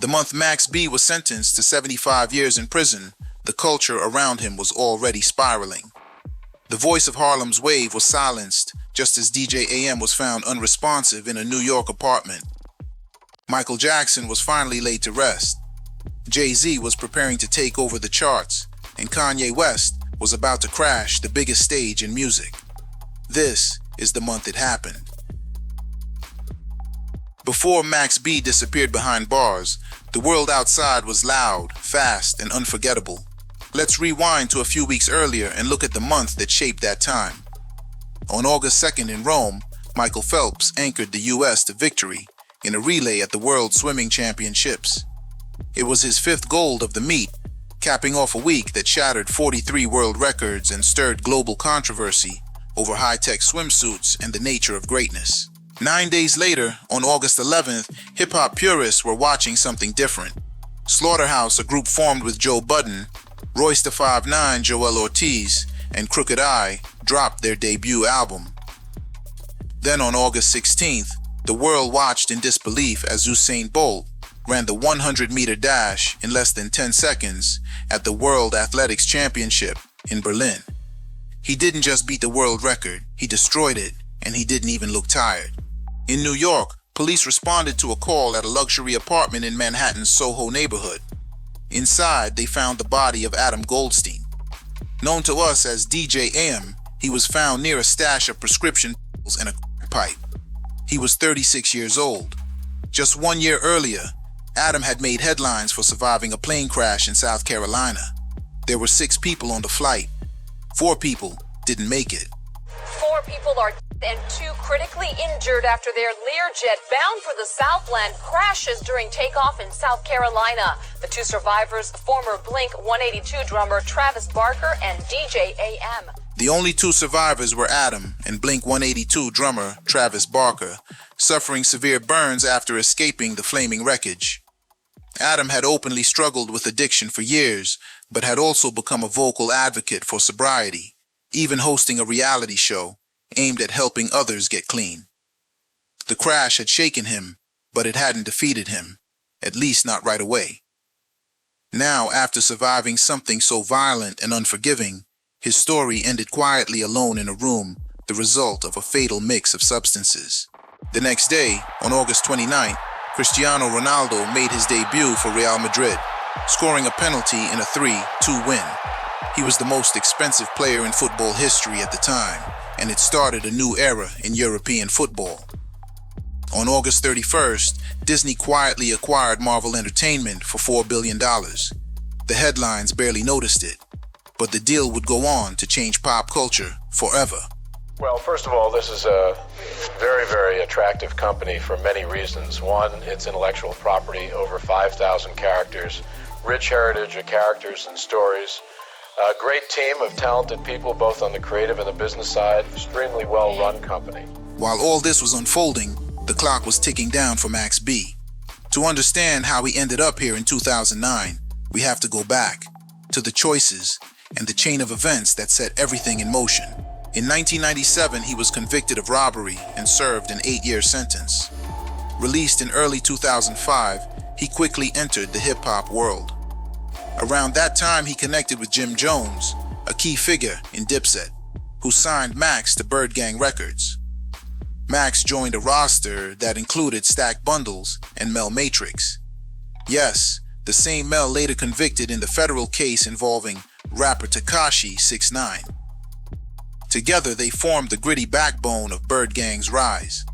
The month Max B was sentenced to 75 years in prison, the culture around him was already spiraling. The voice of Harlem's wave was silenced, just as DJ AM was found unresponsive in a New York apartment. Michael Jackson was finally laid to rest. Jay-Z was preparing to take over the charts, and Kanye West was about to crash the biggest stage in music. This is the month it happened. Before Max B disappeared behind bars, the world outside was loud, fast, and unforgettable. Let's rewind to a few weeks earlier and look at the month that shaped that time. On August 2nd in Rome, Michael Phelps anchored the U.S. to victory in a relay at the World Swimming Championships. It was his fifth gold of the meet, capping off a week that shattered 43 world records and stirred global controversy over high-tech swimsuits and the nature of greatness. 9 days later, on August 11th, hip-hop purists were watching something different. Slaughterhouse, a group formed with Joe Budden, Royce da 5'9", Joel Ortiz, and Crooked I, dropped their debut album. Then on August 16th, the world watched in disbelief as Usain Bolt ran the 100-meter dash in less than 10 seconds at the World Athletics Championship in Berlin. He didn't just beat the world record, he destroyed it, and he didn't even look tired. In New York, police responded to a call at a luxury apartment in Manhattan's Soho neighborhood. Inside, they found the body of Adam Goldstein. Known to us as DJ AM, he was found near a stash of prescription pills and a pipe. He was 36 years old. Just 1 year earlier, Adam had made headlines for surviving a plane crash in South Carolina. There were 6 people on the flight. 4 people didn't make it. 4 people are dead and 2 critically injured after their Learjet bound for the Southland crashes during takeoff in South Carolina. The 2 survivors, former Blink-182 drummer Travis Barker and DJ AM. The only 2 survivors were Adam and Blink-182 drummer Travis Barker, suffering severe burns after escaping the flaming wreckage. Adam had openly struggled with addiction for years, but had also become a vocal advocate for sobriety, even hosting a reality show aimed at helping others get clean. The crash had shaken him, but it hadn't defeated him, at least not right away. Now, after surviving something so violent and unforgiving, his story ended quietly alone in a room, the result of a fatal mix of substances. The next day, on August 29th, Cristiano Ronaldo made his debut for Real Madrid, scoring a penalty in a 3-2 win. He was the most expensive player in football history at the time, and it started a new era in European football. On August 31st, Disney quietly acquired Marvel Entertainment for $4 billion. The headlines barely noticed it, but the deal would go on to change pop culture forever. Well, first of all, this is a very, very attractive company for many reasons. One, it's intellectual property, over 5,000 characters, rich heritage of characters and stories, a great team of talented people both on the creative and the business side, extremely well-run company. While all this was unfolding, the clock was ticking down for Max B. To understand how he ended up here in 2009, we have to go back to the choices and the chain of events that set everything in motion. In 1997, he was convicted of robbery and served an 8-year sentence. Released in early 2005, he quickly entered the hip-hop world. Around that time, he connected with Jim Jones, a key figure in Dipset, who signed Max to ByrdGang Records. Max joined a roster that included Stack Bundles and Mel Matrix. Yes, the same Mel later convicted in the federal case involving rapper Tekashi 6ix9ine. Together, they formed the gritty backbone of ByrdGang's rise.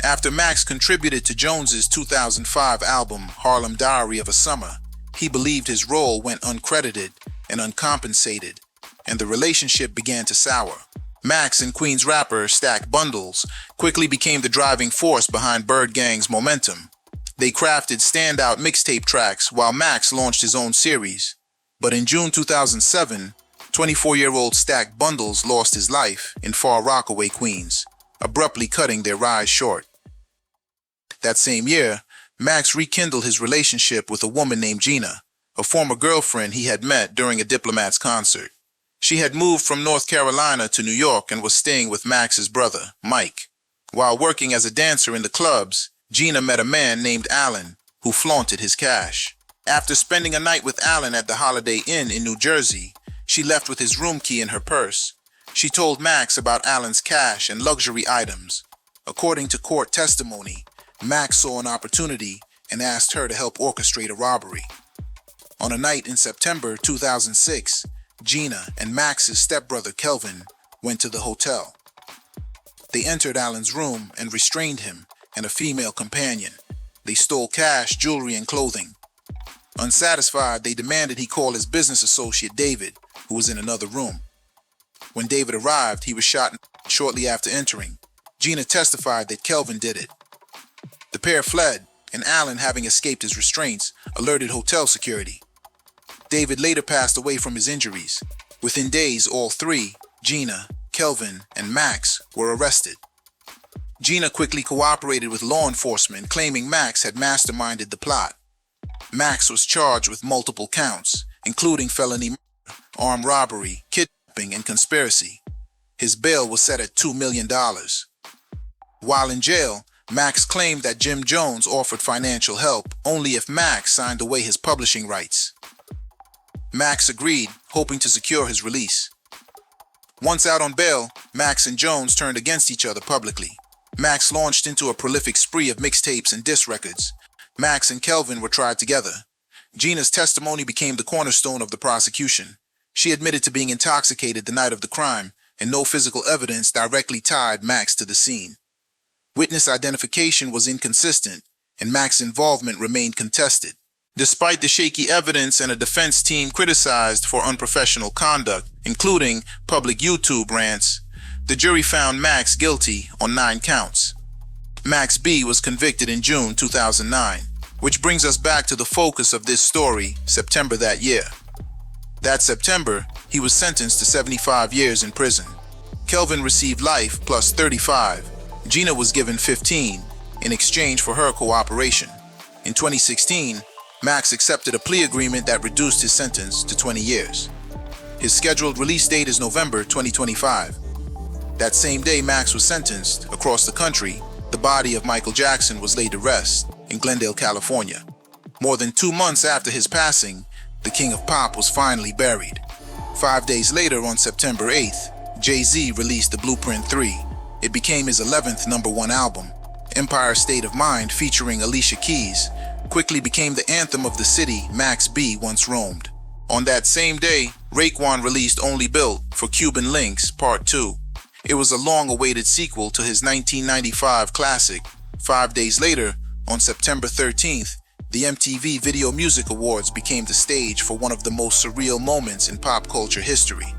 After Max contributed to Jones's 2005 album Harlem Diary of a Summer, he believed his role went uncredited and uncompensated, and the relationship began to sour. Max and Queens rapper Stack Bundles quickly became the driving force behind ByrdGang's momentum. They crafted standout mixtape tracks while Max launched his own series. But in June 2007, 24-year-old Stack Bundles lost his life in Far Rockaway, Queens, abruptly cutting their rise short. That same year, Max rekindled his relationship with a woman named Gina, a former girlfriend he had met during a Diplomat's concert. She had moved from North Carolina to New York and was staying with Max's brother, Mike. While working as a dancer in the clubs, Gina met a man named Alan, who flaunted his cash. After spending a night with Allen at the Holiday Inn in New Jersey, she left with his room key in her purse. She told Max about Allen's cash and luxury items. According to court testimony, Max saw an opportunity and asked her to help orchestrate a robbery. On a night in September 2006, Gina and Max's stepbrother Kelvin went to the hotel. They entered Allen's room and restrained him and a female companion. They stole cash, jewelry, and clothing. Unsatisfied, they demanded he call his business associate David, who was in another room. When David arrived, he was shot shortly after entering. Gina testified that Kelvin did it. The pair fled, and Allen, having escaped his restraints, alerted hotel security. David later passed away from his injuries. Within days, all three, Gina, Kelvin, and Max, were arrested. Gina quickly cooperated with law enforcement, claiming Max had masterminded the plot. Max was charged with multiple counts, including felony murder, armed robbery, kidnapping, and conspiracy. His bail was set at $2 million. While in jail, Max claimed that Jim Jones offered financial help only if Max signed away his publishing rights. Max agreed, hoping to secure his release. Once out on bail, Max and Jones turned against each other publicly. Max launched into a prolific spree of mixtapes and diss records. Max and Kelvin were tried together. Gina's testimony became the cornerstone of the prosecution. She admitted to being intoxicated the night of the crime, and no physical evidence directly tied Max to the scene. Witness identification was inconsistent, and Max's involvement remained contested. Despite the shaky evidence and a defense team criticized for unprofessional conduct, including public YouTube rants, the jury found Max guilty on 9 counts. Max B was convicted in June 2009, which brings us back to the focus of this story, September that year. That September, he was sentenced to 75 years in prison. Kelvin received life plus 35. Gina was given 15 in exchange for her cooperation. In 2016, Max accepted a plea agreement that reduced his sentence to 20 years. His scheduled release date is November 2025. That same day Max was sentenced, across the country, the body of Michael Jackson was laid to rest in Glendale, California. More than 2 months after his passing, the king of pop was finally buried. 5 days later, on September 8th, Jay-Z released The Blueprint 3. It became his 11th #1 album. Empire State of Mind, featuring Alicia Keys, quickly became the anthem of the city Max B once roamed. On that same day, Raekwon released Only Built for Cuban Links Part 2. It was a long-awaited sequel to his 1995 classic. 5 days later, on September 13th, the MTV Video Music Awards became the stage for one of the most surreal moments in pop culture history.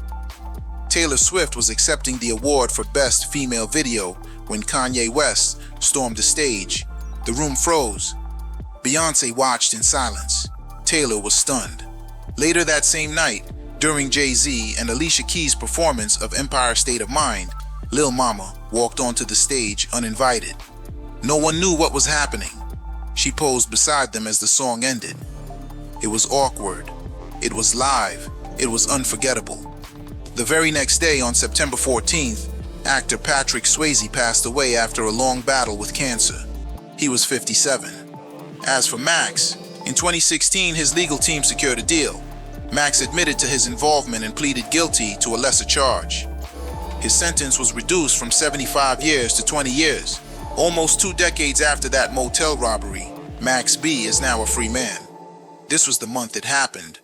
Taylor Swift was accepting the award for Best Female Video when Kanye West stormed the stage. The room froze. Beyoncé watched in silence. Taylor was stunned. Later that same night, during Jay-Z and Alicia Keys' performance of Empire State of Mind, Lil Mama walked onto the stage uninvited. No one knew what was happening. She posed beside them as the song ended. It was awkward. It was live. It was unforgettable. The very next day, on September 14th, actor Patrick Swayze passed away after a long battle with cancer. He was 57. As for Max, in 2016, his legal team secured a deal. Max admitted to his involvement and pleaded guilty to a lesser charge. His sentence was reduced from 75 years to 20 years. Almost 2 decades after that motel robbery, Max B is now a free man. This was the month it happened.